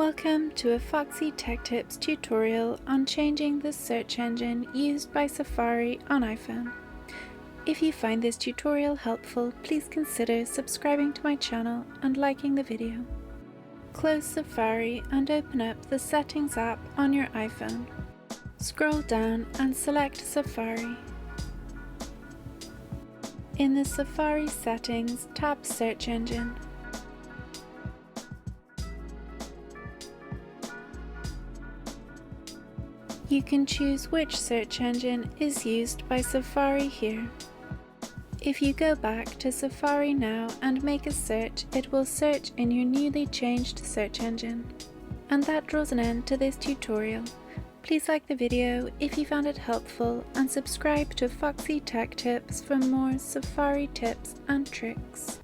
Welcome to a Foxy Tech Tips tutorial on changing the search engine used by Safari on iPhone. If you find this tutorial helpful, please consider subscribing to my channel and liking the video. Close Safari and open up the Settings app on your iPhone. Scroll down and select Safari. In the Safari settings, tap Search Engine. You can choose which search engine is used by Safari here. If you go back to Safari now and make a search, it will search in your newly changed search engine. And that draws an end to this tutorial. Please like the video if you found it helpful and subscribe to Foxy Tech Tips for more Safari tips and tricks.